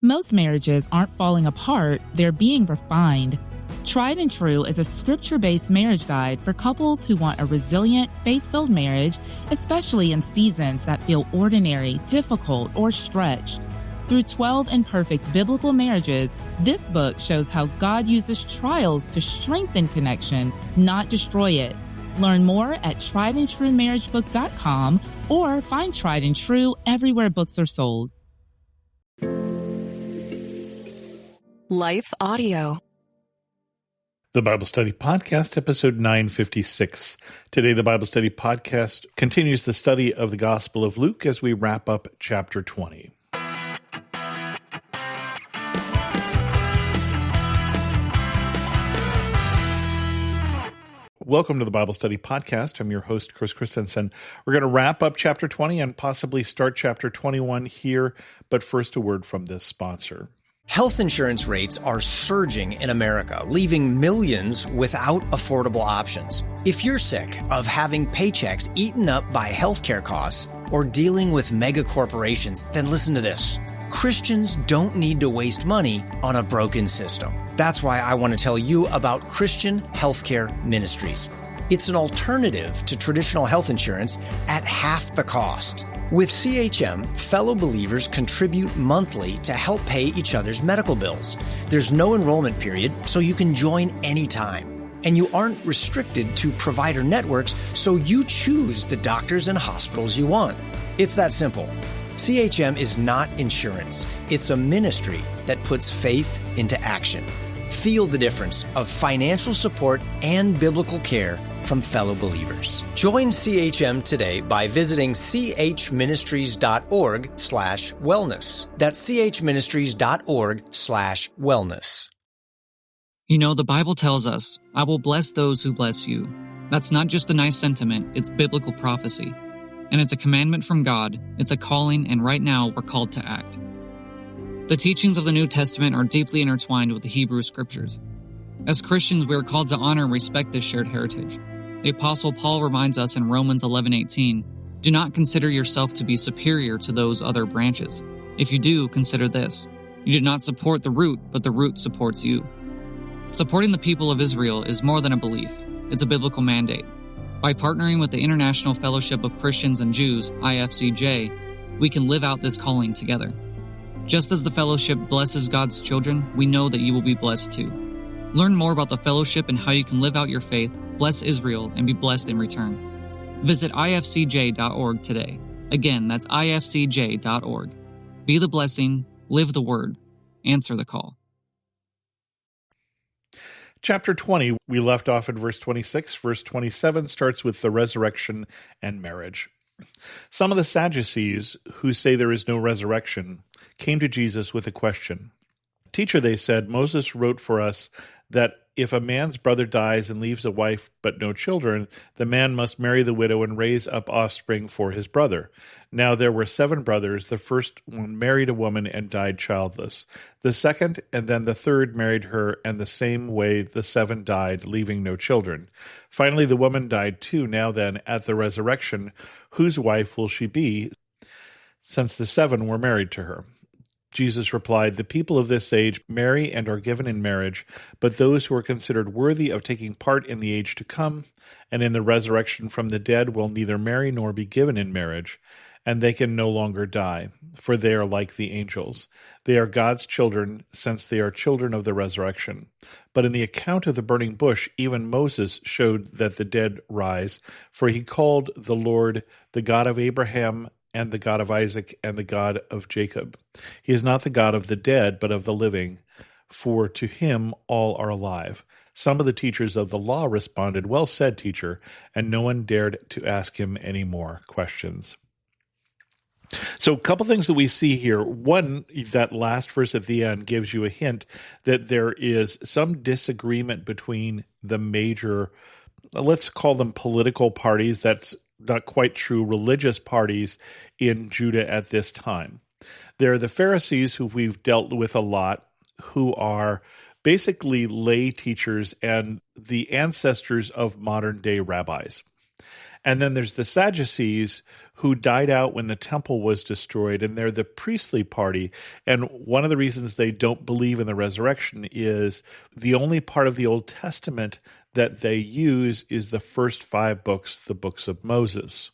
Most marriages aren't falling apart, they're being refined. Tried and True is a scripture-based marriage guide for couples who want a resilient, faith-filled marriage, especially in seasons that feel ordinary, difficult, or stretched. Through 12 imperfect biblical marriages, this book shows how God uses trials to strengthen connection, not destroy it. Learn more at triedandtruemarriagebook.com or find Tried and True everywhere books are sold. Life Audio. The Bible Study Podcast, episode 956. Today, the Bible Study Podcast continues the study of the Gospel of Luke as we wrap up chapter 20. Welcome to the Bible Study Podcast. I'm your host, Chris Christensen. We're going to wrap up chapter 20 and possibly start chapter 21 here, but first a word from this sponsor. Health insurance rates are surging in America, leaving millions without affordable options. If you're sick of having paychecks eaten up by healthcare costs or dealing with mega corporations, then listen to this. Christians don't need to waste money on a broken system. That's why I want to tell you about Christian Healthcare Ministries. It's an alternative to traditional health insurance at half the cost. With CHM, fellow believers contribute monthly to help pay each other's medical bills. There's no enrollment period, so you can join anytime. And you aren't restricted to provider networks, so you choose the doctors and hospitals you want. It's that simple. CHM is not insurance. It's a ministry that puts faith into action. Feel the difference of financial support and biblical care from fellow believers. Join CHM today by visiting chministries.org/wellness. That's chministries.org/wellness. You know, the Bible tells us, I will bless those who bless you. That's not just a nice sentiment, it's biblical prophecy. And it's a commandment from God, it's a calling, and right now we're called to act. The teachings of the New Testament are deeply intertwined with the Hebrew Scriptures. As Christians, we are called to honor and respect this shared heritage. The Apostle Paul reminds us in Romans 11:18, do not consider yourself to be superior to those other branches. If you do, consider this. You did not support the root, but the root supports you. Supporting the people of Israel is more than a belief. It's a biblical mandate. By partnering with the International Fellowship of Christians and Jews, IFCJ, we can live out this calling together. Just as the fellowship blesses God's children, we know that you will be blessed too. Learn more about the fellowship and how you can live out your faith, bless Israel, and be blessed in return. Visit ifcj.org today. Again, that's ifcj.org. Be the blessing, live the word, answer the call. Chapter 20, we left off at verse 26. Verse 27 starts with the resurrection and marriage. Some of the Sadducees, who say there is no resurrection, came to Jesus with a question. Teacher, they said, Moses wrote for us that if a man's brother dies and leaves a wife but no children, the man must marry the widow and raise up offspring for his brother. Now there were 7 brothers. The first one married a woman and died childless. The second and then the third married her, and the same way the 7 died, leaving no children. Finally the woman died too. Now then, at the resurrection, whose wife will she be, since the 7 were married to her? Jesus replied, the people of this age marry and are given in marriage, but those who are considered worthy of taking part in the age to come and in the resurrection from the dead will neither marry nor be given in marriage, and they can no longer die, for they are like the angels. They are God's children, since they are children of the resurrection. But in the account of the burning bush, even Moses showed that the dead rise, for he called the Lord the God of Abraham and the God of Isaac, and the God of Jacob. He is not the God of the dead, but of the living, for to him all are alive. Some of the teachers of the law responded, well said, teacher, and no one dared to ask him any more questions. So a couple things that we see here. One, that last verse at the end gives you a hint that there is some disagreement between the major, let's call them political parties, that's not quite true, religious parties in Judah at this time. There are the Pharisees, who we've dealt with a lot, who are basically lay teachers and the ancestors of modern-day rabbis. And then there's the Sadducees, who died out when the temple was destroyed, and they're the priestly party. And one of the reasons they don't believe in the resurrection is the only part of the Old Testament that they use is the first 5 books, the books of Moses.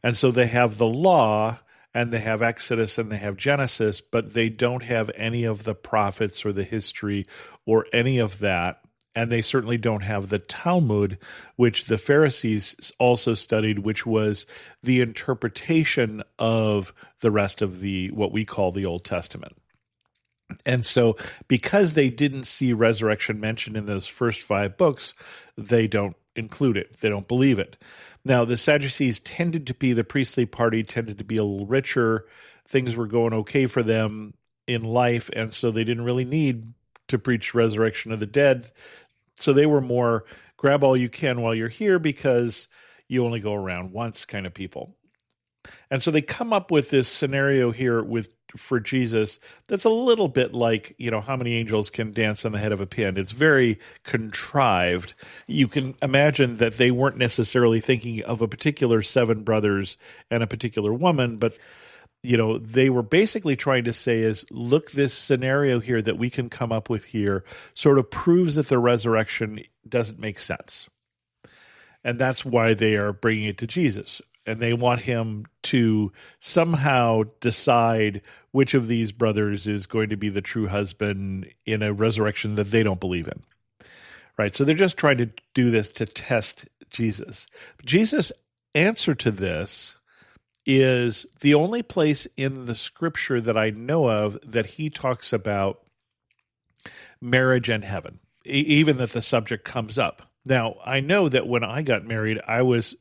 And so they have the law, and they have Exodus, and they have Genesis, but they don't have any of the prophets or the history or any of that. And they certainly don't have the Talmud, which the Pharisees also studied, which was the interpretation of the rest of what we call the Old Testament. And so because they didn't see resurrection mentioned in those first 5 books, they don't include it. They don't believe it. Now, the Sadducees tended to be the priestly party, tended to be a little richer. Things were going okay for them in life, and so they didn't really need to preach resurrection of the dead. So they were more grab all you can while you're here because you only go around once kind of people. And so they come up with this scenario here for Jesus that's a little bit like, how many angels can dance on the head of a pin? It's very contrived. You can imagine that they weren't necessarily thinking of a particular 7 brothers and a particular woman, but they were basically trying to say is, look, this scenario here that we can come up with here sort of proves that the resurrection doesn't make sense. And that's why they are bringing it to Jesus. And they want him to somehow decide which of these brothers is going to be the true husband in a resurrection that they don't believe in. Right? So they're just trying to do this to test Jesus. Jesus' answer to this is the only place in the scripture that I know of that he talks about marriage and heaven, even that the subject comes up. Now, I know that when I got married, I was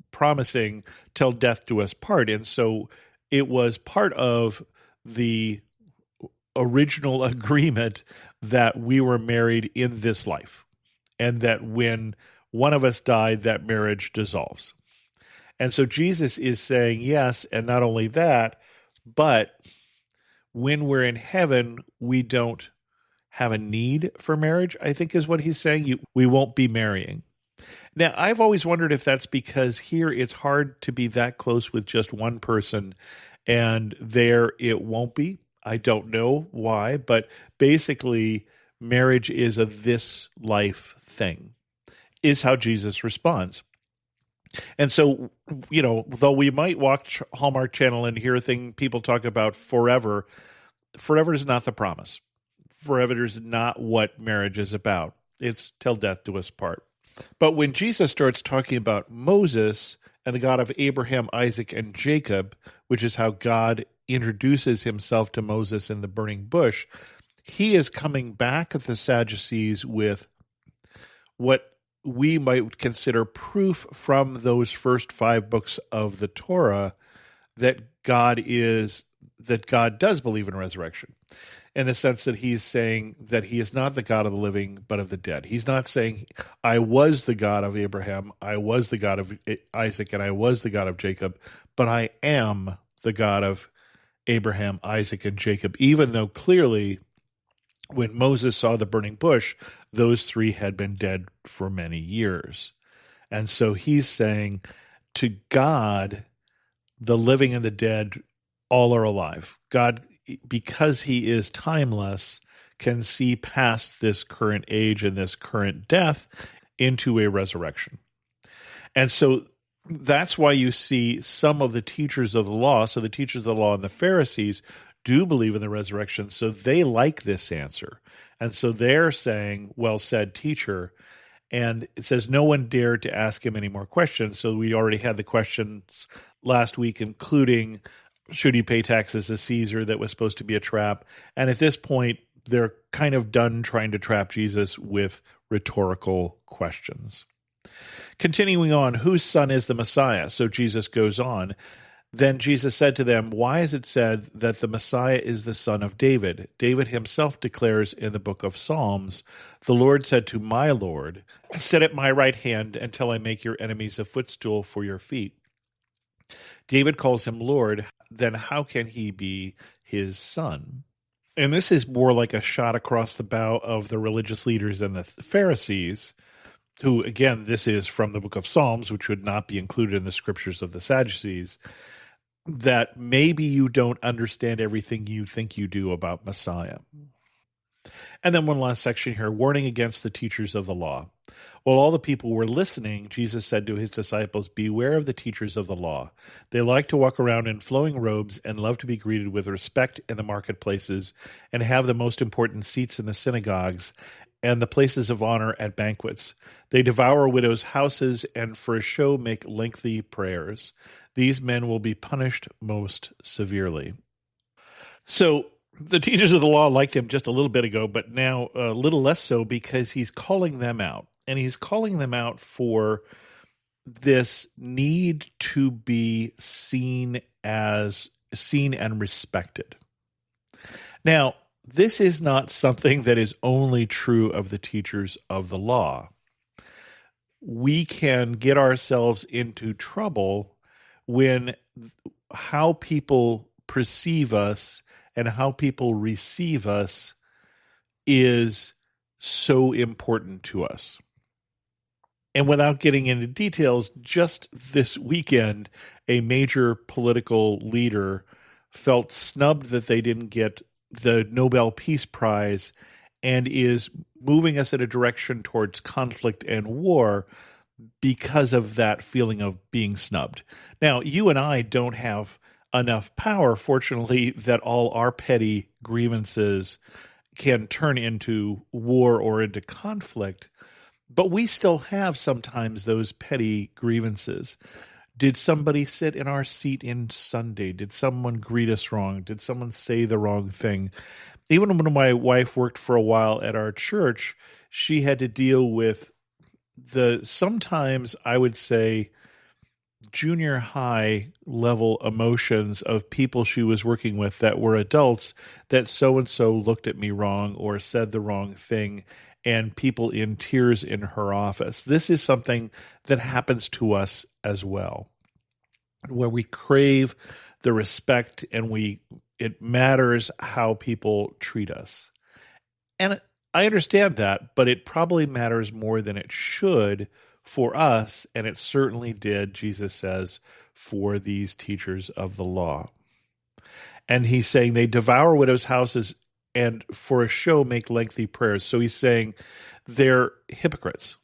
promising till death do us part. And so it was part of the original agreement that we were married in this life, and that when one of us died, that marriage dissolves. And so Jesus is saying yes, and not only that, but when we're in heaven, we don't have a need for marriage, I think is what he's saying. We won't be marrying. Now, I've always wondered if that's because here it's hard to be that close with just one person, and there it won't be. I don't know why, but basically marriage is a this life thing, is how Jesus responds. And so, though we might watch Hallmark Channel and hear people talk about forever is not the promise. Forever is not what marriage is about. It's till death do us part. But when Jesus starts talking about Moses and the God of Abraham, Isaac, and Jacob, which is how God introduces himself to Moses in the burning bush, he is coming back at the Sadducees with what we might consider proof from those first 5 books of the Torah that God does believe in resurrection, in the sense that he's saying that he is not the God of the living, but of the dead. He's not saying, I was the God of Abraham, I was the God of Isaac, and I was the God of Jacob, but I am the God of Abraham, Isaac, and Jacob, even though clearly when Moses saw the burning bush, those 3 had been dead for many years. And so he's saying, to God, the living and the dead all are alive. God, because he is timeless, can see past this current age and this current death into a resurrection. And so that's why you see some of the teachers of the law, so the teachers of the law and the Pharisees, do believe in the resurrection, so they like this answer. And so they're saying, well said, teacher. And it says no one dared to ask him any more questions. So we already had the questions last week, including, should he pay taxes to Caesar? That was supposed to be a trap. And at this point, they're kind of done trying to trap Jesus with rhetorical questions. Continuing on, whose son is the Messiah? So Jesus goes on. Then Jesus said to them, why is it said that the Messiah is the son of David? David himself declares in the book of Psalms, the Lord said to my Lord, sit at my right hand until I make your enemies a footstool for your feet. David calls him Lord, then how can he be his son? And this is more like a shot across the bow of the religious leaders and the Pharisees, who, again, this is from the book of Psalms, which would not be included in the scriptures of the Sadducees, that maybe you don't understand everything you think you do about Messiah. And then one last section here, warning against the teachers of the law. While all the people were listening, Jesus said to his disciples, "Beware of the teachers of the law. They like to walk around in flowing robes and love to be greeted with respect in the marketplaces and have the most important seats in the synagogues and the places of honor at banquets. They devour widows' houses and for a show make lengthy prayers. These men will be punished most severely." So the teachers of the law liked him just a little bit ago, but now a little less so, because he's calling them out. And he's calling them out for this need to be seen and respected. Now, this is not something that is only true of the teachers of the law. We can get ourselves into trouble when how people perceive us and how people receive us is so important to us. And without getting into details, just this weekend, a major political leader felt snubbed that they didn't get the Nobel Peace Prize and is moving us in a direction towards conflict and war because of that feeling of being snubbed. Now, you and I don't have enough power, fortunately, that all our petty grievances can turn into war or into conflict. But we still have sometimes those petty grievances. Did somebody sit in our seat in Sunday? Did someone greet us wrong? Did someone say the wrong thing? Even when my wife worked for a while at our church, she had to deal with sometimes I would say junior high level emotions of people she was working with that were adults, that so-and-so looked at me wrong or said the wrong thing, and people in tears in her office. This is something that happens to us as well, where we crave the respect and it matters how people treat us. And I understand that, but it probably matters more than it should for us, and it certainly did, Jesus says, for these teachers of the law. And he's saying they devour widows' houses and for a show make lengthy prayers. So he's saying they're hypocrites.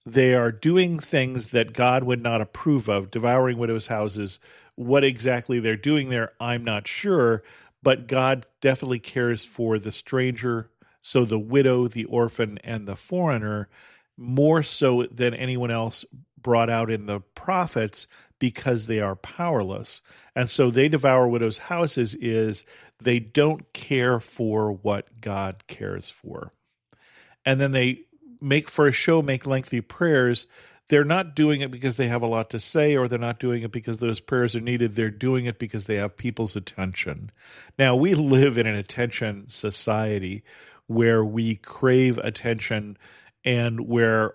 They are doing things that God would not approve of, devouring widows' houses. What exactly they're doing there, I'm not sure, but God definitely cares for the stranger, so the widow, the orphan, and the foreigner, more so than anyone else brought out in the prophets, because they are powerless. And so they devour widows' houses is they don't care for what God cares for. And then they make lengthy prayers. They're not doing it because they have a lot to say, or they're not doing it because those prayers are needed. They're doing it because they have people's attention. Now, we live in an attention society where we crave attention, and where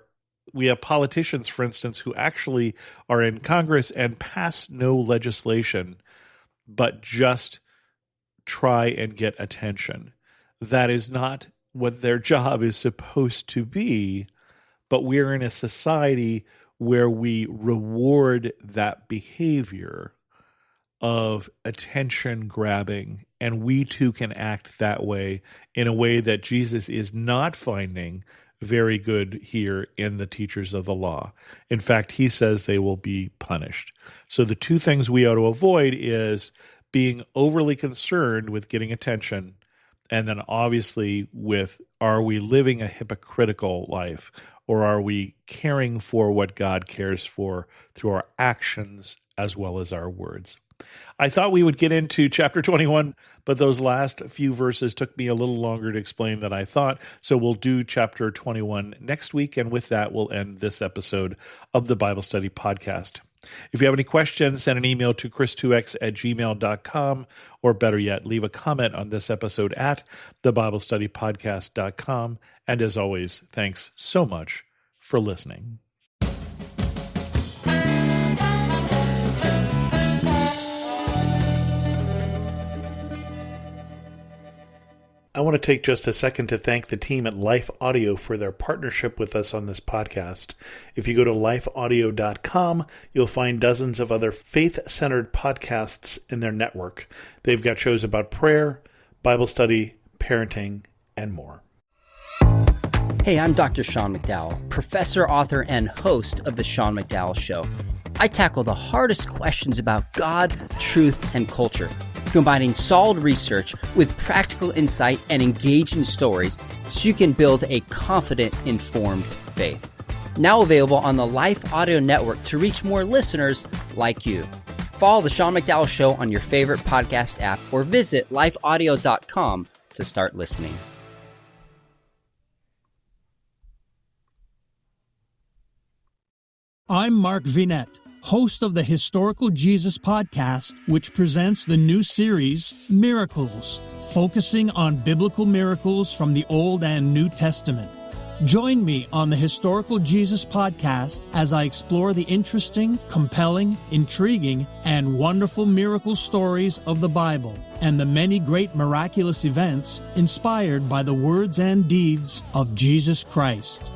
we have politicians, for instance, who actually are in Congress and pass no legislation, but just try and get attention. That is not what their job is supposed to be, but we're in a society where we reward that behavior of attention grabbing, and we too can act that way in a way that Jesus is not finding very good here in the teachers of the law. In fact, he says they will be punished. So the two things we ought to avoid is being overly concerned with getting attention, and then obviously with, are we living a hypocritical life, or are we caring for what God cares for through our actions as well as our words? I thought we would get into chapter 21, but those last few verses took me a little longer to explain than I thought. So we'll do chapter 21 next week. And with that, we'll end this episode of the Bible Study Podcast. If you have any questions, send an email to chris2x@gmail.com, or better yet, leave a comment on this episode at thebiblestudypodcast.com. And as always, thanks so much for listening. I want to take just a second to thank the team at Life Audio for their partnership with us on this podcast. If you go to lifeaudio.com, you'll find dozens of other faith-centered podcasts in their network. They've got shows about prayer, Bible study, parenting, and more. Hey, I'm Dr. Sean McDowell, professor, author, and host of The Sean McDowell Show. I tackle the hardest questions about God, truth, and culture, combining solid research with practical insight and engaging stories so you can build a confident, informed faith. Now available on the Life Audio Network to reach more listeners like you. Follow The Sean McDowell Show on your favorite podcast app or visit lifeaudio.com to start listening. I'm Mark Vinette, host of the Historical Jesus podcast, which presents the new series, Miracles, focusing on biblical miracles from the Old and New Testament. Join me on the Historical Jesus podcast as I explore the interesting, compelling, intriguing, and wonderful miracle stories of the Bible and the many great miraculous events inspired by the words and deeds of Jesus Christ.